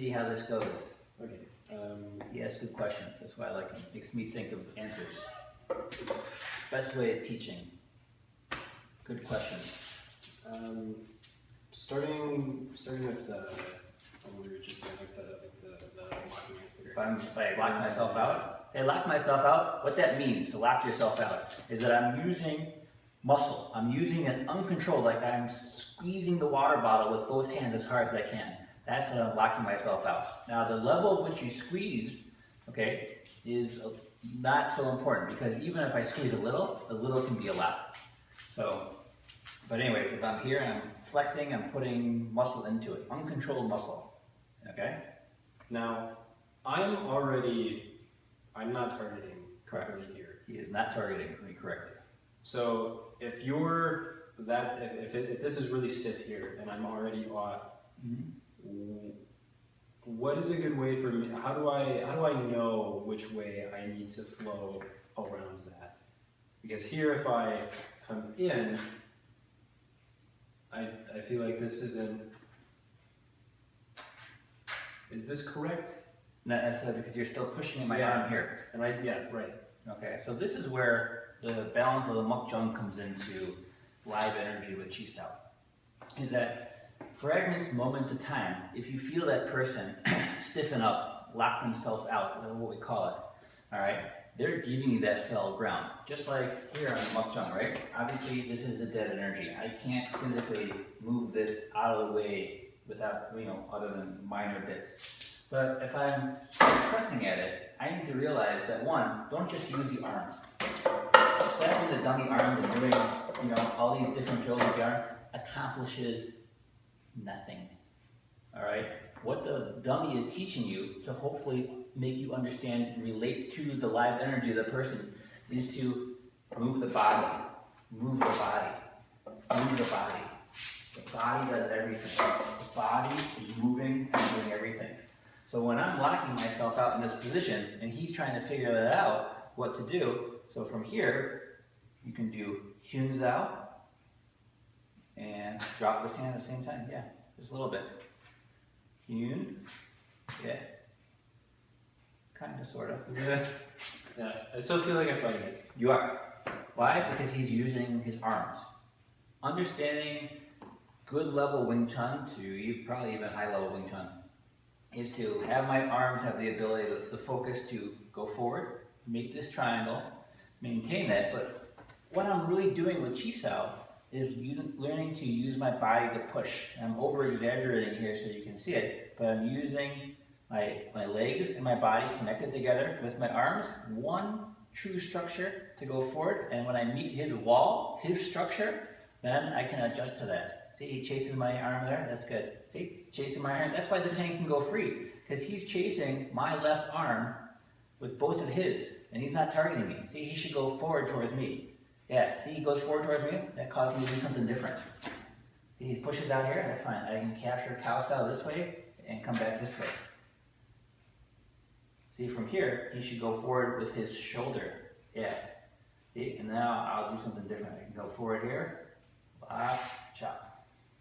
see how this goes. Okay. He asks good questions. That's why I like him. Makes me think of answers. Best way of teaching. Good questions. Starting with when we were just doing the locking it. If I lock myself out, say lock myself out, what that means to lock yourself out is that I'm using muscle. I'm using an uncontrolled, like I'm squeezing the water bottle with both hands as hard as I can. That's when I'm locking myself out. Now the level of which you squeeze, okay, is not so important because even if I squeeze a little can be a lot. So, but anyways, if I'm here and I'm flexing, I'm putting muscle into it, uncontrolled muscle, okay? Now, I'm not targeting properly here. He is not targeting me correctly. So if if this is really stiff here and I'm already off, what is a good way for me? How do I know which way I need to flow around that? Because here, if I come in, I feel like this isn't. Is this correct? Not necessarily because you're still pushing my arm here. And right. Okay, so this is where the balance of the Muk Jung comes into live energy with Chi Sao. Is that fragments, moments of time, if you feel that person stiffen up, lock themselves out, that's what we call it, all right? They're giving you that solid ground. Just like here on the Muk Jung, right? Obviously, this is the dead energy. I can't physically move this out of the way without, other than minor bits. But if I'm pressing at it, I need to realize that one, don't just use the arms. Just having the dummy arms and doing, all these different drills with the arm accomplishes nothing. All right? What the dummy is teaching you to hopefully make you understand and relate to the live energy of the person is to move the body, move the body, move the body. The body does everything. The body is moving and doing everything. So when I'm locking myself out in this position and he's trying to figure that out, what to do, so from here, you can do Chun out and drop this hand at the same time. Yeah, just a little bit. Chun, yeah. Kind of, sort of. Yeah, I still feel like I'm fighting it. You are. Why? Because he's using his arms. Understanding good level Wing Chun to probably even high level Wing Chun is to have my arms have the ability, the focus to go forward, make this triangle, maintain that. But what I'm really doing with Chi Sao is learning to use my body to push. And I'm over exaggerating here so you can see it, but I'm using my legs and my body connected together with my arms, one true structure to go forward. And when I meet his wall, his structure, then I can adjust to that. See, he chases my arm there, that's good. See, chasing my arm, that's why this hand can go free, because he's chasing my left arm with both of his, and he's not targeting me. See, he should go forward towards me. Yeah, see, he goes forward towards me, that caused me to do something different. See, he pushes out here, that's fine. I can capture cow style this way and come back this way. See, from here, he should go forward with his shoulder. Yeah. See, and now I'll do something different. I can go forward here, chop.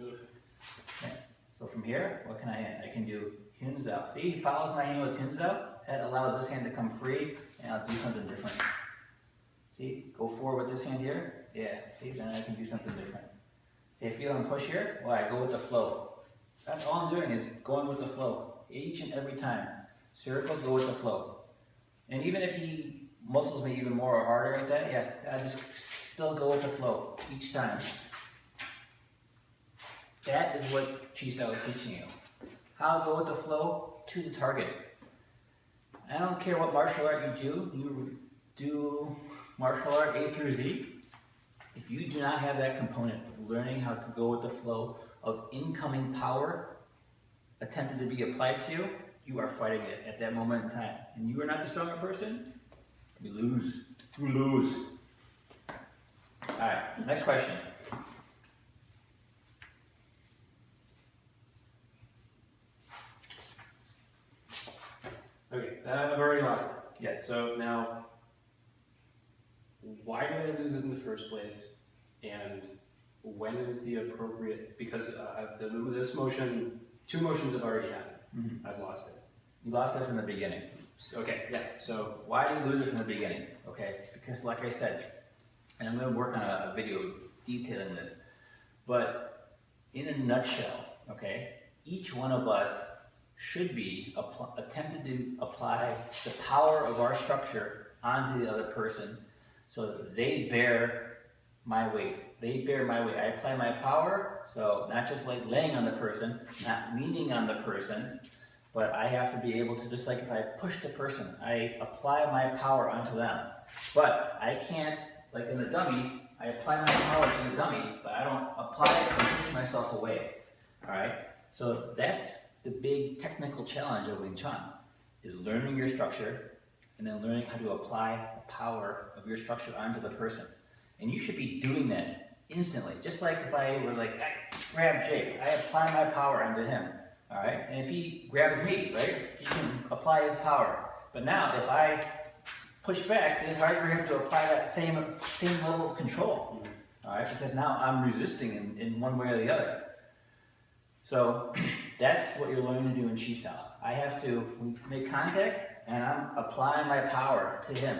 Okay. So from here, what can I can do Chun out. See, he follows my hand with Chun out. That allows this hand to come free, and I'll do something different. See, go forward with this hand here. Yeah, see, then I can do something different. See, I feel him push here. Well, I go with the flow. That's all I'm doing is going with the flow. Each and every time. Circle, go with the flow. And even if he muscles me even more or harder like that, yeah, I just still go with the flow each time. That is what Chi Sao is teaching you. How to go with the flow to the target. I don't care what martial art you do martial art A through Z. If you do not have that component of learning how to go with the flow of incoming power attempted to be applied to you, you are fighting it at that moment in time. And you are not the stronger person, you lose. You lose. Alright, next question. Okay, I've already lost it. Yes. So now, why did I lose it in the first place? And when is the appropriate, because this motion, two motions have already happened. I've lost it. You lost it from the beginning. Okay, yeah, so. Why do you lose it from the beginning? Okay, because like I said, and I'm going to work on a video detailing this, but in a nutshell, okay, each one of us should be attempted to apply the power of our structure onto the other person so that they bear my weight. They bear my weight. I apply my power, so not just like laying on the person, not leaning on the person, but I have to be able to, just like if I push the person, I apply my power onto them. But I can't, like in the dummy, I apply my power to the dummy, but I don't apply it and push myself away. All right? So that's the big technical challenge of Wing Chun, is learning your structure and then learning how to apply the power of your structure onto the person. And you should be doing that instantly. Just like if I were like, I grab Jake, I apply my power onto him. All right, and if he grabs me, right, he can apply his power. But now, if I push back, it's hard for him to apply that same level of control. All right, because now I'm resisting in one way or the other. So that's what you're learning to do in Chi Sao. I have to make contact, and I'm applying my power to him.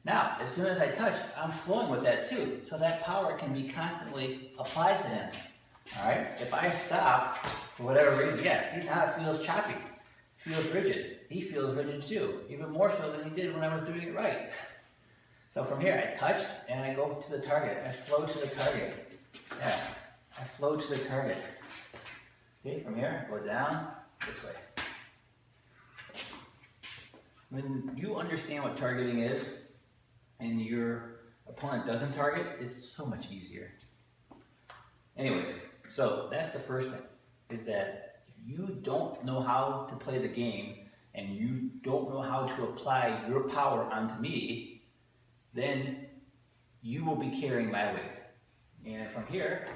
Now, as soon as I touch, I'm flowing with that too, so that power can be constantly applied to him. All right, if I stop, for whatever reason, yeah, see now it feels choppy, it feels rigid. He feels rigid too, even more so than he did when I was doing it right. So from here, I touch and I go to the target. I flow to the target. Yeah, I flow to the target. Okay, from here, I go down this way. When you understand what targeting is and your opponent doesn't target, it's so much easier. Anyways, so that's the first thing, is that if you don't know how to play the game and you don't know how to apply your power onto me, then you will be carrying my weight. And from here,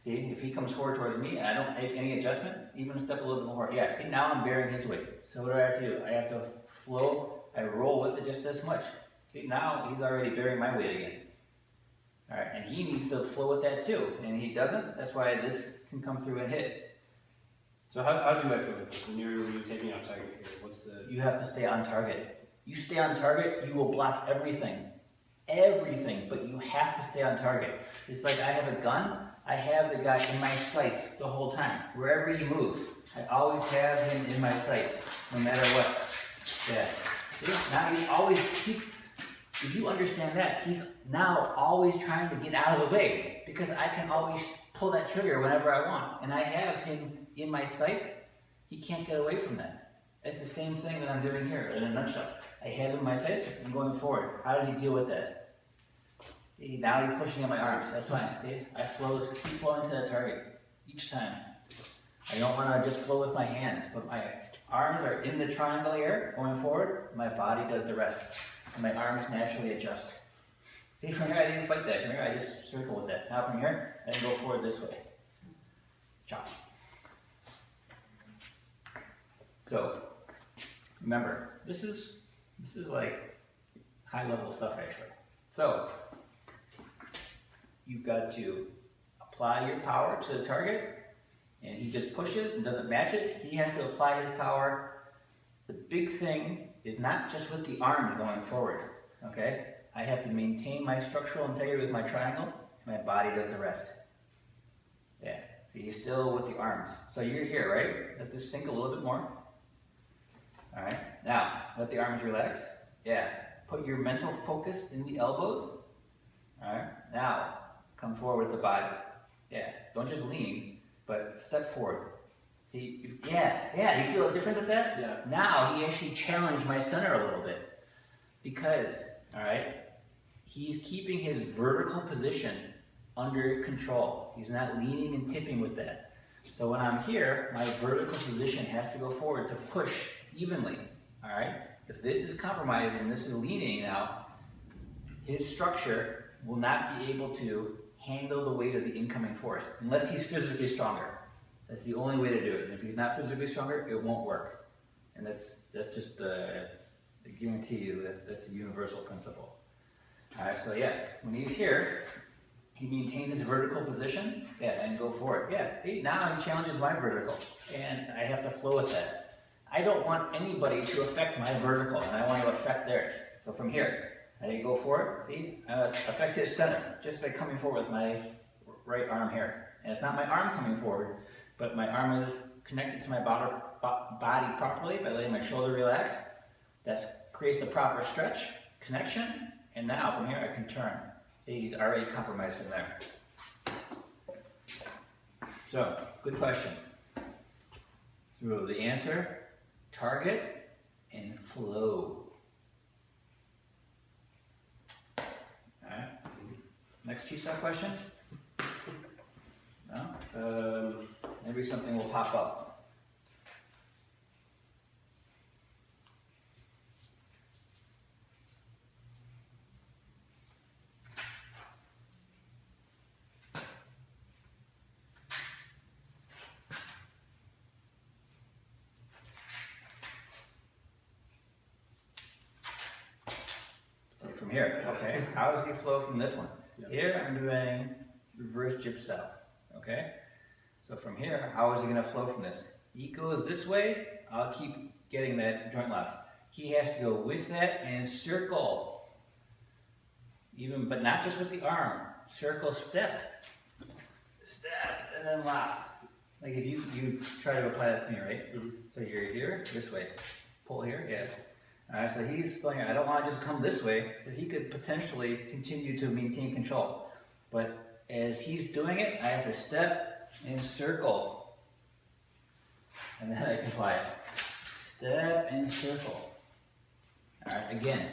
see, if he comes forward towards me and I don't make any adjustment, even step a little bit more, yeah, see, now I'm bearing his weight. So what do I have to do? I have to flow, I roll with it just this much. See, now he's already bearing my weight again. All right, and he needs to flow with that too, and he doesn't. That's why this can come through and hit. So how do I feel with this? When you're taking off target here, what's the... You have to stay on target. You stay on target, you will block everything. Everything, but you have to stay on target. It's like I have a gun, I have the guy in my sights the whole time. Wherever he moves, I always have him in my sights, no matter what. Yeah. See, now if you understand that, he's now always trying to get out of the way because I can always pull that trigger whenever I want. And I have him in my sights, he can't get away from that. It's the same thing that I'm doing here in a nutshell. I have him in my sights, I'm going forward. How does he deal with that? Now he's pushing at my arms, that's fine, see? I keep flowing to that target each time. I don't want to just flow with my hands, but my arms are in the triangle here, going forward, my body does the rest. And my arms naturally adjust. See, from here I didn't fight that. From here I just circle with that. Now from here, I can go forward this way. Chop. So, remember, this is like high level stuff actually. So, you've got to apply your power to the target, and he just pushes and doesn't match it. He has to apply his power. The big thing is not just with the arms going forward, okay? I have to maintain my structural integrity with my triangle, and my body does the rest. Yeah, see, he's still with the arms. So you're here, right? Let this sink a little bit more. All right, now, let the arms relax. Yeah, put your mental focus in the elbows. All right, now, come forward with the body. Yeah, don't just lean, but step forward. See, yeah, you feel it different with that? Yeah. Now he actually challenged my center a little bit because, all right, he's keeping his vertical position under control. He's not leaning and tipping with that. So when I'm here, my vertical position has to go forward to push evenly, all right? If this is compromised and this is leaning now, his structure will not be able to handle the weight of the incoming force unless he's physically stronger. That's the only way to do it. And if he's not physically stronger, it won't work. And that's just I guarantee you that's a universal principle. All right, so yeah, when he's here, he maintains his vertical position, yeah, and go for it. Yeah, see, now he challenges my vertical, and I have to flow with that. I don't want anybody to affect my vertical, and I want to affect theirs. So from here, I go forward, see, affect his center, just by coming forward with my right arm here. And it's not my arm coming forward, but my arm is connected to my body properly by letting my shoulder relax. That creates the proper stretch, connection, and now from here I can turn. See, he's already compromised from there. So, good question. So the answer, target and flow. Alright, next Chisao question? No? Maybe something will pop up. From here, okay. How does he flow from this one? Yeah. Here I'm doing reverse jip-sao, okay? So from here, how is he gonna flow from this? He goes this way, I'll keep getting that joint lock. He has to go with that and circle. Even, but not just with the arm. Circle, step, and then lock. Like if you try to apply that to me, right? Mm-hmm. So you're here, this way. Pull here, yes. Alright, so he's going, I don't want to just come this way, because he could potentially continue to maintain control. But as he's doing it, I have to step and circle. And then I can apply it. Step and circle. Alright, again,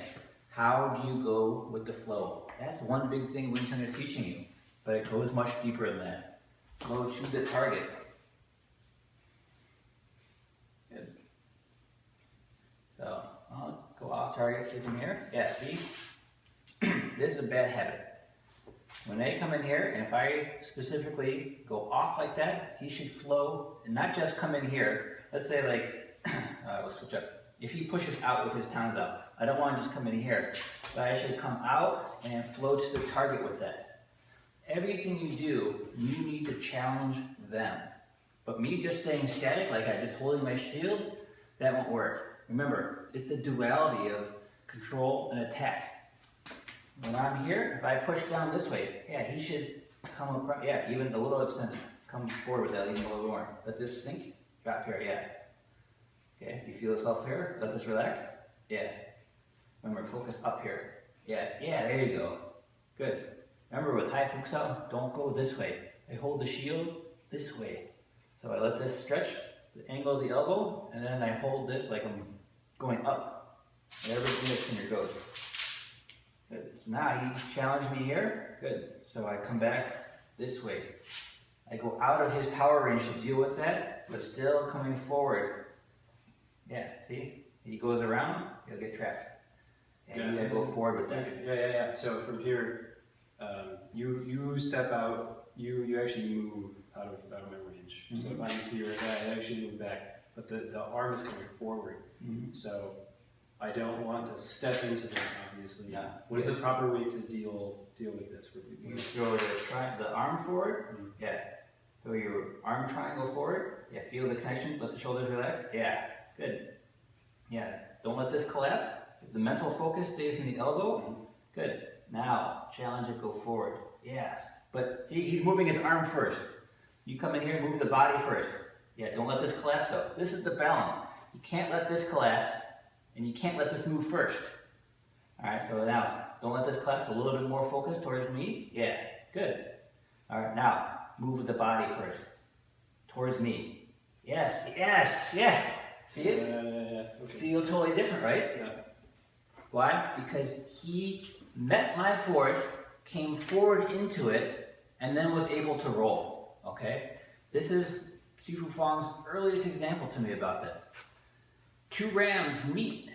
how do you go with the flow? That's one big thing Wing Chun is teaching you, but it goes much deeper than that. Flow to the target. Good. So, I'll go off target, see from here? Yeah, see? This is a bad habit. When they come in here, and if I specifically go off like that, he should flow, and not just come in here. Let's say like, we'll switch up. If he pushes out with his tongues out, I don't want to just come in here, but I should come out and flow to the target with that. Everything you do, you need to challenge them. But me just staying static, like I just holding my shield, that won't work. Remember, it's the duality of control and attack. When I'm here, if I push down this way, yeah, he should come across, yeah, even a little extended. Come forward with that, even a little more. Let this sink, drop here, yeah. Okay, you feel yourself here? Let this relax? Yeah. Remember, focus up here. Yeah, there you go. Good. Remember with high fuksao, don't go this way. I hold the shield this way. So I let this stretch, the angle of the elbow, and then I hold this like I'm going up. And everything that's in here goes. Good. So now he challenged me here. Good. So I come back this way. I go out of his power range to deal with that, but still coming forward. Yeah, see? He goes around, he'll get trapped. And you gotta go forward with that. Yeah. So from here, you step out, you actually move out of my range. Mm-hmm. So if I'm here, I actually move back, but the arm is coming forward. Mm-hmm. So I don't want to step into this, obviously. Yeah. What is the proper way to deal with this? You throw the arm forward, mm-hmm. Yeah. So your arm triangle forward, yeah, feel the connection, let the shoulders relax, yeah, good. Yeah, don't let this collapse. The mental focus stays in the elbow, mm-hmm. Good. Now, challenge it, go forward, yes. But see, he's moving his arm first. You come in here, move the body first. Yeah, don't let this collapse though. This is the balance. You can't let this collapse, and you can't let this move first. All right, so now, don't let this collapse, a little bit more focus towards me. Yeah, good. All right, now, move with the body first. Towards me. Yes, yeah. Feel? Yeah. Okay. Feel totally different, right? Yeah. Why? Because he met my force, came forward into it, and then was able to roll, okay? This is Sifu Fang's earliest example to me about this. Two rams meet,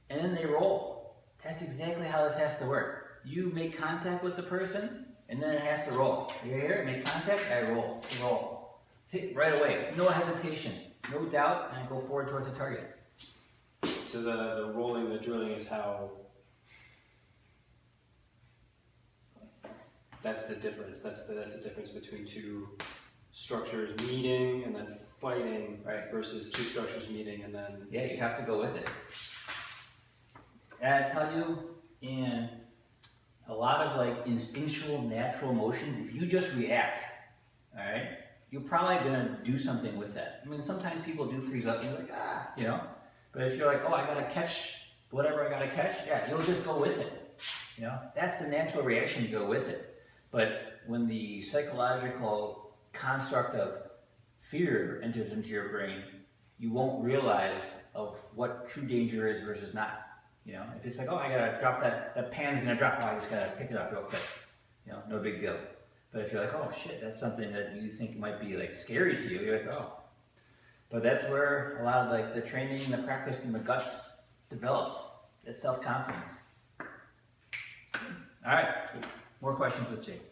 and then they roll. That's exactly how this has to work. You make contact with the person, and then it has to roll. You're here, make contact, I roll. See, right away, no hesitation, no doubt, and I go forward towards the target. So the rolling, the drilling is how, that's the difference. That's the difference between two structures meeting and then fighting Right. versus two structures meeting and then. Yeah, you have to go with it. And I tell you, in a lot of like instinctual, natural motions, if you just react, all right, you're probably gonna do something with that. I mean, sometimes people do freeze up and you're like, ah, you know. But if you're like, oh, I gotta catch whatever I gotta catch, yeah, you'll just go with it. You know, that's the natural reaction, you go with it. But when the psychological construct of fear enters into your brain, you won't realize of what true danger is versus not. You know, if it's like, oh, I gotta drop that pan's gonna drop, oh, I just gotta pick it up real quick. You know, no big deal. But if you're like, oh shit, that's something that you think might be like scary to you, you're like, oh. But that's where a lot of like the training, the practice, and the guts develops. It's self-confidence. All right, more questions with Jake.